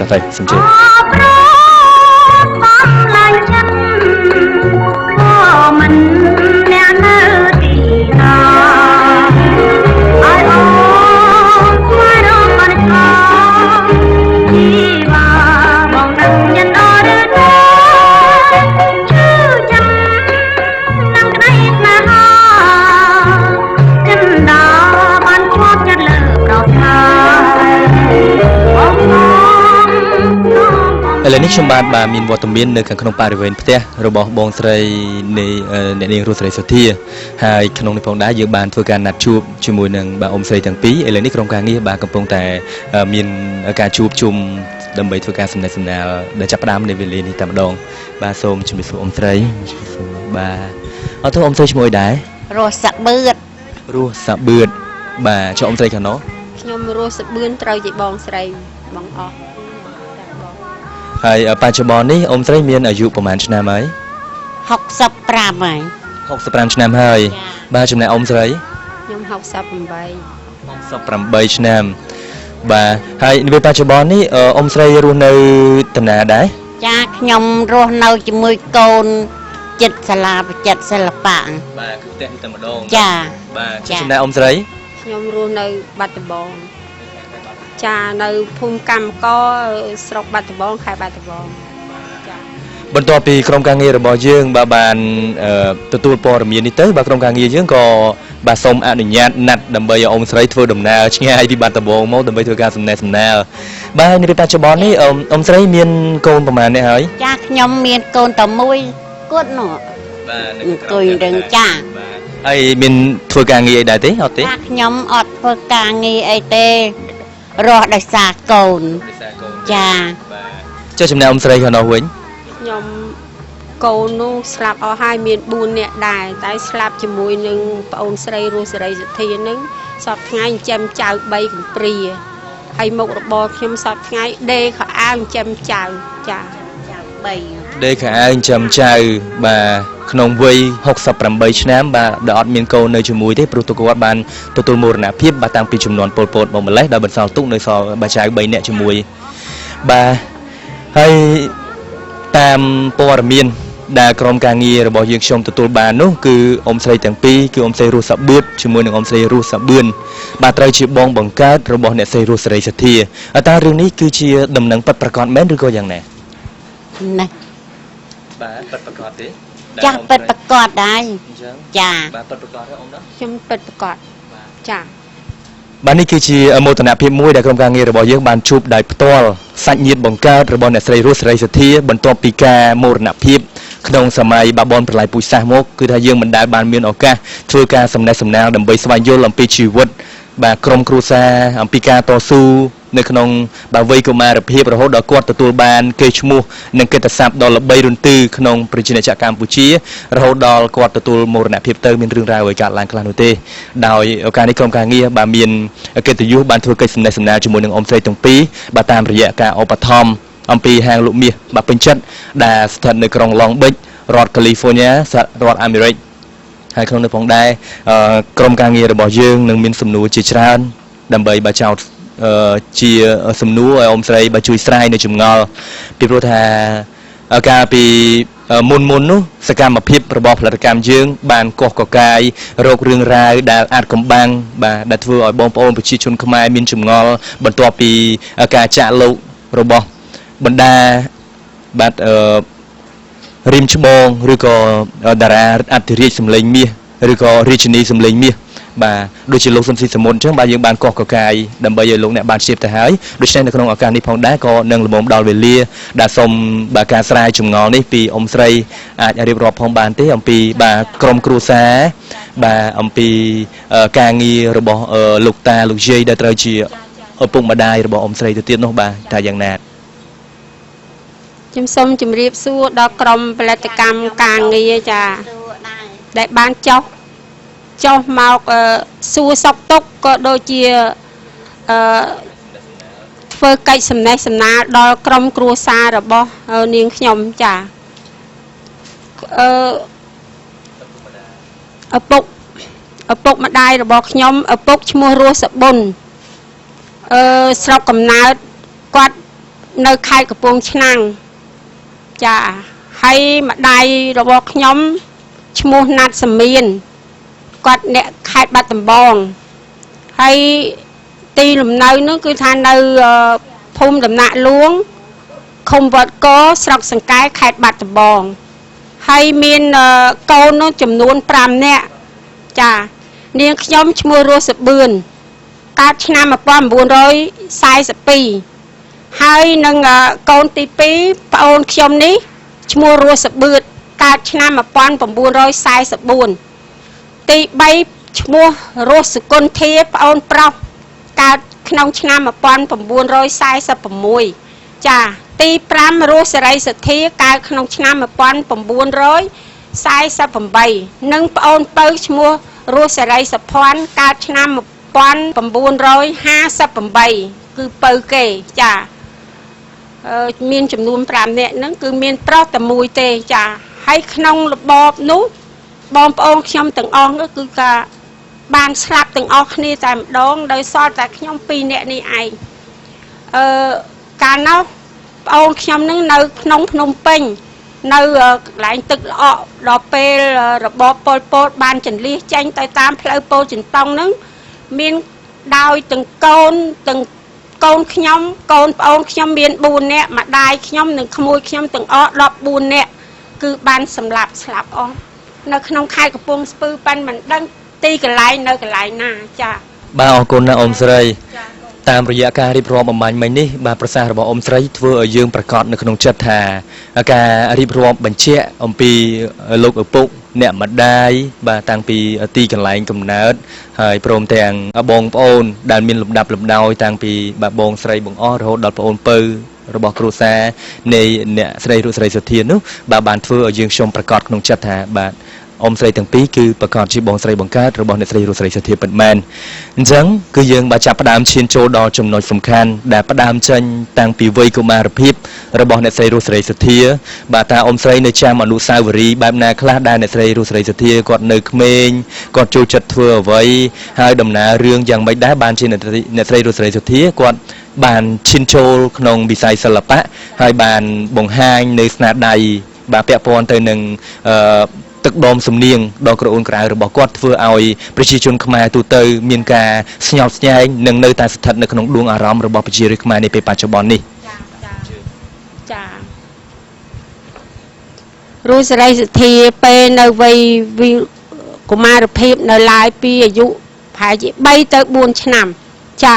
តទៅសំជិញឥឡូវនេះខ្ញុំបានមានវត្តមាននៅខាងក្នុងបរិវេណផ្ទះរបស់បងស្រីនៃអ្នកនាងរស់សេរីសុធាហើយក្នុងនេះផងដែរយើងបានធ្វើការណាត់ជួបជាមួយនឹងបាទអ៊ំស្រីទាំងពីរឥឡូវនេះក្រុមការងារបាទកំពុងតែមានការជួបជុំដើម្បីធ្វើការសំណេះសំណាលដែលចាប់ផ្ដើមនៅវេលានេះតែម្ដងបាទសូមជម្រាបសួរអ៊ំស្រីបាទអត់ទៅអ៊ំស្រីឈ្មោះអីដែររស់សាបឿនបាទចុះអ៊ំស្រីខាងនោះខ្ញុំរស់សាបឿនត្រូវជាបងស្រីបងអស់ហើយបច្ចុប្បន្ននេះអ៊ំស្រីមានអាយុប្រហែលឆ្នាំហើយ65ហើយ65ឆ្នាំហើយបាទចំណែកអ៊ំស្រីខ្ញុំ68ឆ្នាំបាទហើយនៅបច្ចុប្បន្ននេះអ៊ំស្រីរស់នៅតំណាដែរចាខ្ញុំរស់នៅជាមួយកូនចិត្តសាលាបច្ចិតសិល្បៈបាទគឺផ្ទះនេះតែម្ដងចាបាទចំណែកអ៊ំស្រីខ្ញុំរស់នៅបាត់ដំបងចានៅភូមិកម្មកស្រុកបាត់ដំបងខេត្តបាត់ដំបងចាបន្ទាប់ពីក្រុមការងាររបស់យើងបានទទួលព័ត៌មាននេះទៅបាទក្រុមការងារយើងក៏បាទសូមអនុញ្ញាតណាត់ដើម្បីឲ្យអ៊ំស្រីធ្វើដំណើរឆ្ងាយពីបាត់ដំបងមកដើម្បីធ្វើការសំណេះសំណាលបាទនៅបច្ចុប្បន្ននេះអ៊ំស្រីមានកូនប្រហែលនេះហើយចាខ្ញុំមានកូនតែមួយគាត់នោះបាទអង្គុយរឹងចាហើយមានធ្វើការងារអីដែរទេអត់ទេចាខ្ញុំអត់ធ្វើការងារអីទេរស់ដោយសារកូនចាចុះចំណែកអ៊ំស្រីខាងនោះវិញខ្ញុំកូននោះស្លាប់អស់ហើយមាន4នាក់ដែរតែស្លាប់ជាមួយនឹងប្អូនស្រីរស់សេរីសុធានឹងសពថ្ងៃចិញ្ចឹមចៅ3កំព្រាហើយមុខរបរខ្ញុំសពថ្ងៃដេកខោអាវចិញ្ចឹមចៅចា3ដេកខោអាវចិញ្ចឹមចៅបាទក្នុងវ័យ68ឆ្នាំបាទដែលអត់មានកូននៅជាមួយទេព្រោះគាត់បានទទួលមរណភាពបាទតាំងពីចំនួនពលពតមកម្លេះដល់បន្សល់ទុកនៅសល់បាចៅ3នាក់ជាមួយបាទហើយតាមព័ត៌មានដែលក្រុមការងាររបស់យើងខ្ញុំទទួលបាននោះគឺអ៊ំស្រីទាំងពីរគឺអ៊ំស្រីរស់សាបឿនជាមួយនឹងអ៊ំស្រីរស់សាបឿនបាទត្រូវជាបងបង្កើតរបស់អ្នកស្រីរស់សេរីសុធាតើរឿងនេះគឺជាដំណឹងពិតប្រាកដមែនឬក៏យ៉ាងណាណាបាទពិតប្រាកដទេចាស់ពិតប្រកបដែរចាបាទពិតប្រកបទេអ៊ំណាខ្ញុំពិតប្រកបចាបាទនេះគឺជាមោទនភាពមួយដែលក្រុមការងាររបស់យើងបានជួបដោយផ្ទាល់សាច់ញាតិបង្កើតរបស់អ្នកស្រីរស់សេរីសុធាបន្ទាប់ពីការមរណភាពក្នុងសម័យបាបនប្រល័យពូជសាសន៍មកគឺថាយើងមិនដែលបានមានឱកាសធ្វើការសំណេះសំណាលដើម្បីស្វែងយល់អំពីជីវិតបាទក្រុមគ្រួសារអំពីការតស៊ូនៅក្នុងវ័យកុមារភាពរហូតដល់គាត់ទទួលបានកេរ្តិ៍ឈ្មោះនិងកិត្តិស័ព្ទដ៏ល្បីរន្ទឺក្នុងប្រជាជាតិកម្ពុជារហូតដល់គាត់ទទួលមរណភាពទៅមានរឿងរ៉ាវឲ្យកើតឡើងខ្លះនោះទេដោយឱកាសនេះក្រុមការងារបានមានកិត្តិយសបានធ្វើកិច្ចសំណេះសំណាលជាមួយនឹងអ៊ំស្រីទាំងពីរបាទតាមរយៈការឧបត្ថម្ភអំពីហាងលក់មាសបាទពេញចិត្តដែលស្ថិតនៅក្រុង Long Beach រដ្ឋ California សហរដ្ឋអាមេរិកហើយក្នុងនោះផងដែរក្រុមការងាររបស់យើងនឹងមានសំណួរជាច្រើនដើម្បីបើចោតជាសំណួរឲ្យអ៊ំស្រីបើជួយស្រាយនៅចម្ងល់ពីព្រោះថាកាលពីមុននោះសកម្មភាពរបស់ផលិតកម្មយើងបានកោះកកាយរោគរឿងរ៉ាវដែលអាចកំបាំងបាទដែលធ្វើឲ្យបងប្អូនប្រជាជនខ្មែរមានចម្ងល់បន្ទាប់ពីការចាក់លោករបស់បណ្ដាបាទរីមច្បងឬក៏តារាអធិរាជសម្លេងមាសឬក៏រាជិនីសម្លេងមាសបាទដូចជាលោកសុនស៊ីសមុនអញ្ចឹងបាទយើងបានកោះកកាយដើម្បីឲ្យលោកអ្នកបានជៀបទៅហើយដូច្នេះនៅក្នុងឱកាសនេះផងដែរក៏នឹងលំមដល់វេលាដែលសូមបាទការស្រាយចម្ងល់នេះពីអ៊ំស្រីអាចរៀបរាប់ផងបានទេអំពីបាទក្រុមគ្រួសារបាទអំពីការងាររបស់លោកតាលោកយាយដែលត្រូវជាឪពុកម្ដាយរបស់អ៊ំស្រីទៅទៀតនោះបាទថាយ៉ាងណាខ្ញុំសូមជម្រាបសួរដល់ក្រុមផលិតកម្មការងារចាដែលបានចុះមកសួរសុខទុក្ខក៏ដូចជាធ្វើកិច្ចសំណេះសំណាលដល់ក្រុមគ្រួសាររបស់នាងខ្ញុំចាឪពុកម្ដាយរបស់ខ្ញុំឪពុកឈ្មោះរស់សប៊ុនស្រុកកំណើតគាត់ នៅខេត្តកំពង់ឆ្នាំងចាហើយម្ដាយរបស់ខ្ញុំឈ្មោះណាត់សមៀនគាត់អ្នកខេត្តបាត់ដំបងហើយទីលំនៅនោះគឺថានៅភូមិដំណាក់លួងឃុំវត្តកស្រុកសង្កែខេត្តបាត់ដំបងហើយមានកូននោះចំនួន5នាក់ចានាងខ្ញុំឈ្មោះរស់សបឿនកើតឆ្នាំ1942ហើយនឹងកូនទី2ប្អូនខ្ញុំនេះឈ្មោះរស់សបឿនកើតឆ្នាំ1944ទី3ឈ្មោះរស់សុគន្ធាប្អូនប្រុសកើតក្នុងឆ្នាំ1946ចាទី5រស់សេរីសទ្ធាកើតក្នុងឆ្នាំ1948និងប្អូនពៅឈ្មោះរស់សេរីសុភ័ណ្ឌកើតឆ្នាំ1958គឺពៅគេចាមានចំនួន5នាក់ហ្នឹងគឺមានប្រុសតែមួយទេចាហើយក្នុងរបបនោះបងប្អូនខ្ញុំទាំងអស់នោះគឺថាបានស្លាប់ទាំងអស់គ្នាតែម្ដងដោយសល់តែខ្ញុំ2នាក់នេះឯងកាលនោះប្អូនខ្ញុំនឹងនៅក្នុងភ្នំពេញនៅកន្លែងទឹកល្អក់ដល់ពេលរបបប៉ុលពតបានចន្លៀសចេញទៅតាមផ្លូវពោធិ៍ចិនតុងនឹងមានដោយទាំងកូនខ្ញុំកូនប្អូនខ្ញុំមាន4នាក់ម្ដាយខ្ញុំនិងក្មួយខ្ញុំទាំងអស់14នាក់គឺបានសម្លាប់ស្លាប់អស់នៅក្នុងខេត្តកំពង់ស្ពឺប៉ិនមិនដឹងទីកន្លែងនៅកន្លែងណាចាបាទអរគុណណាស់អ៊ំស្រីតាមរយៈការរៀបរាប់បំបញ្ញមិញនេះបាទប្រសាសន៍របស់អ៊ំស្រីធ្វើឲ្យយើងប្រកាសនៅក្នុងចិត្តថាការរៀបរាប់បញ្ជាក់អំពីលោកឪពុកអ្នកម្ដាយបាទតាំងពីទីកន្លែងកំណើតហើយព្រមទាំងបងប្អូនដែលមានលំដាប់លំដោយតាំងពីបាទបងស្រីបងអស់រហូតដល់ប្អូនពៅរបស់គ្រួសារនៃអ្នកស្រីរស់សេរីសុទ្ធានោះបាទបានធ្វើឲ្យយើងខ្ញុំប្រកាសក្នុងចិត្តថាបាទអ៊ំស្រីទាំងពីរគឺប្រកាសជាបងស្រីបង្កើតរបស់អ្នកស្រីរស់សេរីសុទ្ធាពិតមែនអញ្ចឹងគឺយើងបាទចាប់ផ្ដើមឈានចូលដល់ចំណុចសំខាន់ដែលផ្ដើមចេញតាំងពីវ័យកុមារភាពរបស់អ្នកស្រីរស់សេរីសុទ្ធាបាទតាអ៊ំស្រីនៅចាំអនុស្សាវរីយ៍បែបណាខ្លះដែលអ្នកស្រីរស់សេរីសុទ្ធាគាត់នៅក្មេងគាត់ចូលចិត្តធ្វើអ្វីហើយដំណើររឿងយ៉ាងម៉េចដែរបានជាអ្នកស្រីរស់សេរីសុទ្ធាគាត់បានឈានចូលក្នុងវិស័យសិល្បៈហើយបានបង្ហាញនៅស្នាដៃបាទពាក់ព័ន្ធទៅនឹងទឹកដមសំនៀងដ៏ក្រអូនក្រៅរបស់គាត់ធ្វើឲ្យប្រជាជនខ្មែរទូទៅមានការស្ញប់ស្ញែងនិងនៅតែស្ថិតនៅក្នុងដួងអារម្មណ៍របស់ប្រជារាស្ត្រខ្មែរនាពេលបច្ចុប្បន្ននេះចារស់សេរីសុទ្ធាពេលនៅវ័យកុមារភាពនៅឡើយពីអាយុប្រហែលជា3ទៅ4ឆ្នាំចា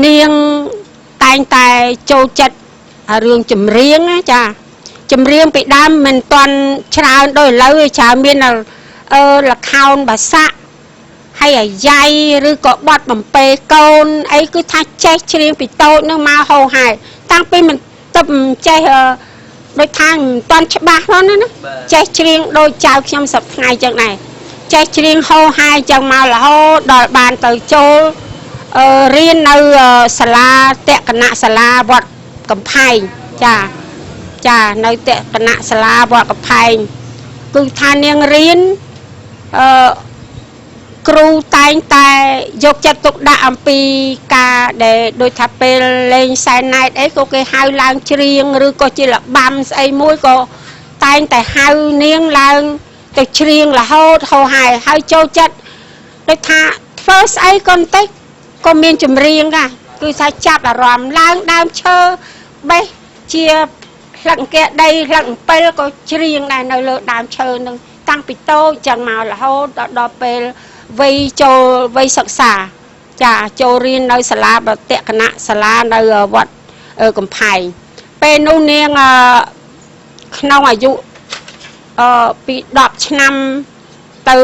នាងតែងតែចូលចិត្តរឿងចម្រៀងណាចាចម្រៀងពីដើមមិនទាន់ច្រើនដូចឥឡូវច្រើនមានលខោនបាសាក់ហើយអាយ៉ៃឬក៏បត់បំពេកូនអីគឺថាចេះច្រៀងពីតូចនឹងមកហោហែតាំងពីមិនទៅចេះដូចថាមិនទាន់ច្បាស់ហ្នឹងណាចេះច្រៀងដូចចៅខ្ញុំសប្តាហ៍ថ្ងៃចឹងដែរចេះច្រៀងហោហែចឹងមករហូតដល់បានទៅចូលរៀននៅសាលាតក្កណសាលាវត្តកំផែងចានៅតក្កណសាលាវត្តកំផែងគឺថានាងរៀនគ្រូតែងតែយកចិត្តទុកដាក់អំពីការដែលដូចថាពេលលេងសែនណែតអីក៏គេហៅឡើងច្រៀងឬក៏ជាលបាំស្អីមួយក៏តែងតែហៅនាងឡើងទៅច្រៀងរហូតហោហែហើយចូលចិត្តដូចថាធ្វើស្អីក៏បន្តិចក៏មានចម្រៀងដែរគឺថាចាប់អារម្មណ៍ឡើងដើមឈើបេះជាផ្លឹកអង្គែដីផ្លឹកអំពិលក៏ច្រៀងដែរនៅលើដើមឈើនឹងតាំងពីតូចចឹងមករហូតដល់ពេលវ័យចូលវ័យសិក្សាចាចូលរៀននៅសាលាបតក្កណសាលានៅវត្តកំផែងពេលនោះនាងក្នុងអាយុពី10ឆ្នាំទៅ